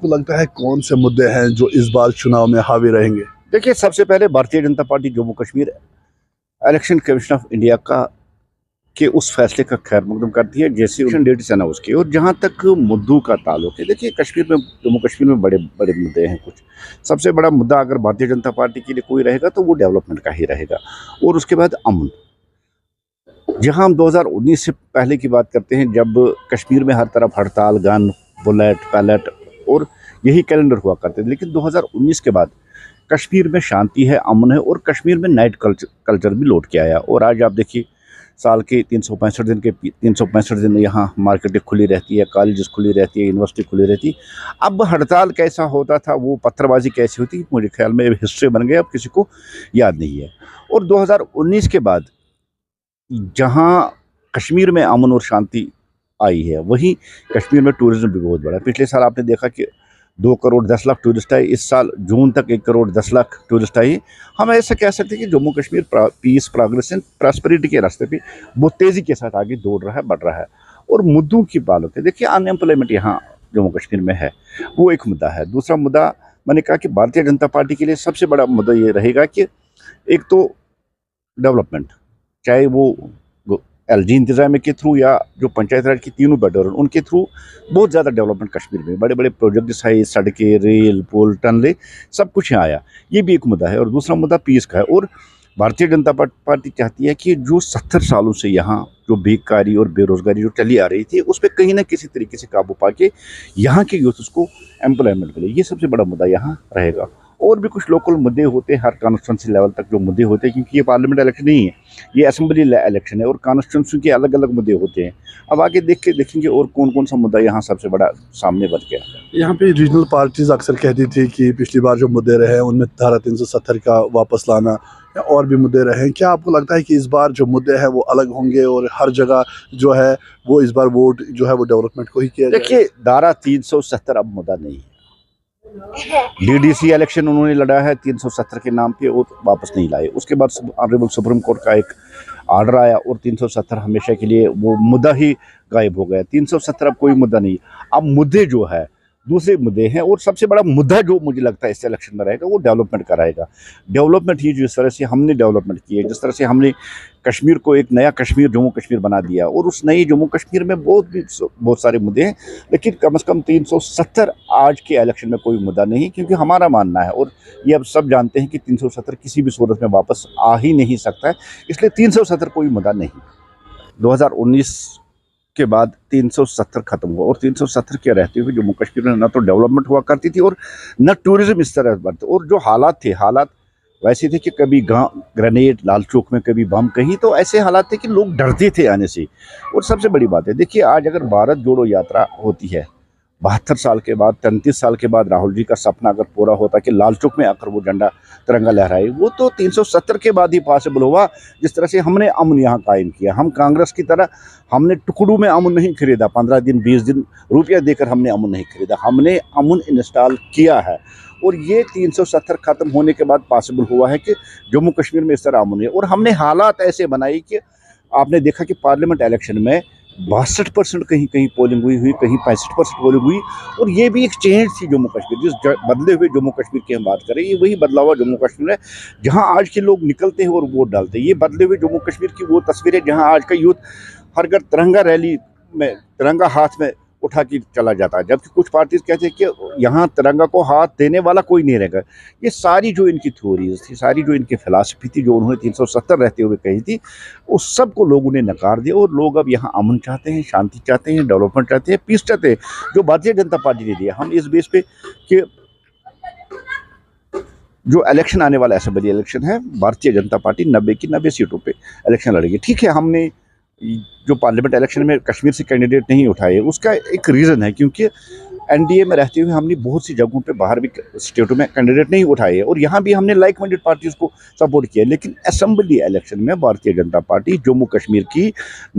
आपको लगता है कौन से मुद्दे हैं जो इस बार चुनाव में हावी रहेंगे? देखिए, सबसे पहले Bharatiya Janata party Jammu Kashmir election commission of India का के उस फैसले का खैर मकदम करती है जैसे इलेक्शन डेट है ना उसकी। और जहाँ तक मुद्दों का ताल्लुक है, देखिए कश्मीर में, जम्मू कश्मीर में बड़े बड़े मुद्दे हैं कुछ। सबसे बड़ा मुद्दा अगर भारतीय जनता पार्टी के लिए कोई रहेगा तो वो डेवलपमेंट का ही रहेगा। और उसके बाद अमन। जहाँ हम 2019 से पहले की बात करते हैं, जब कश्मीर में हर तरफ हड़ताल, गन, बुलेट, पैलेट और यही कैलेंडर हुआ करते थे, लेकिन 2019 के बाद कश्मीर में शांति है, अमन है और कश्मीर में नाइट कल्चर भी लौट के आया। और आज आप देखिए, साल के 365 दिन यहाँ मार्केटें खुली रहती है, कॉलेजेस खुली रहती है, यूनिवर्सिटी खुली रहती है। अब हड़ताल कैसा होता था, वो पत्थरबाजी कैसी होती, मुझे ख्याल में हिस्ट्री बन गया, अब किसी को याद नहीं है। और 2019 के बाद जहाँ कश्मीर में अमन और शांति आई है, वहीं कश्मीर में टूरिज्म भी बहुत बड़ा है। पिछले साल आपने देखा कि 2 करोड़ 10 लाख टूरिस्ट आए, इस साल जून तक 1 करोड़ 10 लाख टूरिस्ट आए। हम ऐसा कह सकते हैं कि Jammu Kashmir peace, progress and prosperity के रास्ते पे बहुत तेज़ी के साथ आगे दौड़ रहा है, बढ़ रहा है। और मुद्दों की बात है, देखिए अनएम्प्लॉयमेंट यहाँ जम्मू कश्मीर में है, वो एक मुद्दा है। दूसरा मुद्दा, मैंने कहा कि भारतीय जनता पार्टी के लिए सबसे बड़ा मुद्दा ये रहेगा कि एक तो डेवलपमेंट, चाहे वो एलजी इंतजाम के थ्रू या जो पंचायत राज की तीनों बेटर उनके थ्रू बहुत ज़्यादा डेवलपमेंट कश्मीर में, बड़े बड़े प्रोजेक्ट्स है, सड़कें, रेल, पुल, टनलें, सब कुछ यहाँ आया। ये भी एक मुद्दा है। और दूसरा मुद्दा पीस का है। और भारतीय जनता पार्टी चाहती है कि जो 70 सालों से यहाँ जो बेकारी और बेरोजगारी जो चली आ रही थी, उस पर कहीं ना किसी तरीके से काबू पा के यहाँ के यूथ को एम्प्लॉयमेंट मिले। ये सबसे बड़ा मुद्दा यहाँ रहेगा। और भी कुछ लोकल मुद्दे होते हैं, हर कॉन्स्टिट्यूंसी लेवल तक जो मुद्दे होते हैं, क्योंकि ये पार्लियामेंट इलेक्शन नहीं है, ये असेंबली इलेक्शन है और कॉन्स्टिट्यूंसी के अलग अलग मुद्दे होते हैं। अब आगे देखेंगे और कौन कौन सा मुद्दा यहाँ सबसे बड़ा सामने बच गया। यहाँ पे रीजनल पार्टीज अक्सर कहती थी कि पिछली बार जो मुद्दे रहे उनमें धारा 370 का वापस लाना या और भी मुद्दे रहे। क्या आपको लगता है कि इस बार जो मुद्दे हैं वो अलग होंगे और हर जगह जो है वो इस बार वोट जो है वो डेवलपमेंट को ही किया जाएगा? देखिए, धारा 370 अब मुद्दा नहीं है। डीडीसी इलेक्शन उन्होंने लड़ा है 370 के नाम पे और वापस नहीं लाए। उसके बाद ऑनरेबल सुप्रीम कोर्ट का एक आर्डर आया और 370 हमेशा के लिए वो मुद्दा ही गायब हो गया। 370 अब कोई मुद्दा नहीं। अब मुद्दे जो है दूसरे मुद्दे हैं। और सबसे बड़ा मुद्दा जो मुझे लगता है इस इलेक्शन में रहेगा वो डेवलपमेंट का रहेगा। डेवलपमेंट ही, जिस तरह से हमने डेवलपमेंट की है, जिस तरह से हमने कश्मीर को एक नया कश्मीर, जम्मू कश्मीर बना दिया, और उस नई जम्मू कश्मीर में बहुत सारे मुद्दे हैं, लेकिन कम से कम 370 आज के इलेक्शन में कोई मुद्दा नहीं, क्योंकि हमारा मानना है और ये अब सब जानते हैं कि 370 किसी भी सूरत में वापस आ ही नहीं सकता है, इसलिए 370 कोई मुद्दा नहीं। 2019 के बाद 370 खत्म हुआ और 370 के रहते हुए जम्मू कश्मीर में न तो डेवलपमेंट हुआ करती थी और न टूरिज्म इस तरह बढ़ते। और जो हालात वैसे थे कि कभी ग्रेनेड लाल चौक में, कभी बम, कहीं तो ऐसे हालात थे कि लोग डरते थे आने से। और सबसे बड़ी बात है, देखिए आज अगर भारत जोड़ो यात्रा होती है 72 साल के बाद, 33 साल के बाद, राहुल जी का सपना अगर पूरा होता कि लाल चौक में आकर वो झंडा तिरंगा लहराए, वो तो 370 के बाद ही पॉसिबल हुआ। जिस तरह से हमने अमन यहाँ कायम किया, हम कांग्रेस की तरह हमने टुकड़ों में अमन नहीं खरीदा, 15 दिन 20 दिन रुपया देकर हमने अमन नहीं खरीदा, हमने अमन इंस्टॉल किया है। और ये 370 खत्म होने के बाद पॉसिबल हुआ है कि जम्मू कश्मीर में इस तरह अमन है। और हमने हालात ऐसे बनाए कि आपने देखा कि पार्लियामेंट इलेक्शन में 62% कहीं पोलिंग हुई, कहीं 65% पोलिंग हुई। और ये भी एक चेंज थी जम्मू कश्मीर, जिस बदले हुए जम्मू कश्मीर की हम बात करें, ये वही बदला हुआ जम्मू कश्मीर है जहां आज के लोग निकलते हैं और वोट डालते हैं। ये बदले हुए जम्मू कश्मीर की वो तस्वीर है जहां आज का यूथ हर घर तिरंगा रैली में तिरंगा हाथ में उठा के चला जाता है, जबकि कुछ पार्टीज कहते हैं कि यहाँ तिरंगा को हाथ देने वाला कोई नहीं रहेगा। ये सारी जो इनकी थ्योरीज थी, सारी जो इनकी फिलासफी थी, जो उन्होंने 370 रहते हुए कही थी, उस सब को लोगों ने नकार दिया। और लोग अब यहाँ अमन चाहते हैं, शांति चाहते हैं, डेवलपमेंट चाहते हैं, पीस चाहते हैं, जो भारतीय जनता पार्टी ने दिया। हम इस बेस पे कि जो इलेक्शन आने वाला असेंबली इलेक्शन है, भारतीय जनता पार्टी 90 की 90 सीटों पे इलेक्शन लड़ेगी। ठीक है, हमने जो पार्लियामेंट इलेक्शन में कश्मीर से कैंडिडेट नहीं उठाए, उसका एक रीज़न है क्योंकि एनडीए में रहते हुए हमने बहुत सी जगहों पे बाहर भी स्टेटों में कैंडिडेट नहीं उठाए और यहाँ भी हमने लाइक माइंडेड पार्टीज को सपोर्ट किया। लेकिन असेंबली इलेक्शन में भारतीय जनता पार्टी जम्मू कश्मीर की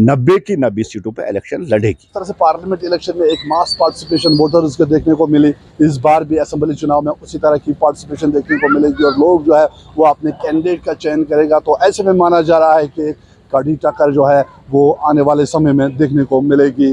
90 की 90 सीटों पे इलेक्शन लड़ेगी। इस तरह से पार्लियामेंट इलेक्शन में एक मास पार्टिसिपेशन वोटर्स को देखने को मिली, इस बार भी असेंबली चुनाव में उसी तरह की पार्टिसिपेशन देखने को मिलेगी और लोग जो है वो अपने कैंडिडेट का चयन करेगा। तो ऐसे में माना जा रहा है कि कड़ी टक्कर जो है वो आने वाले समय में देखने को मिलेगी।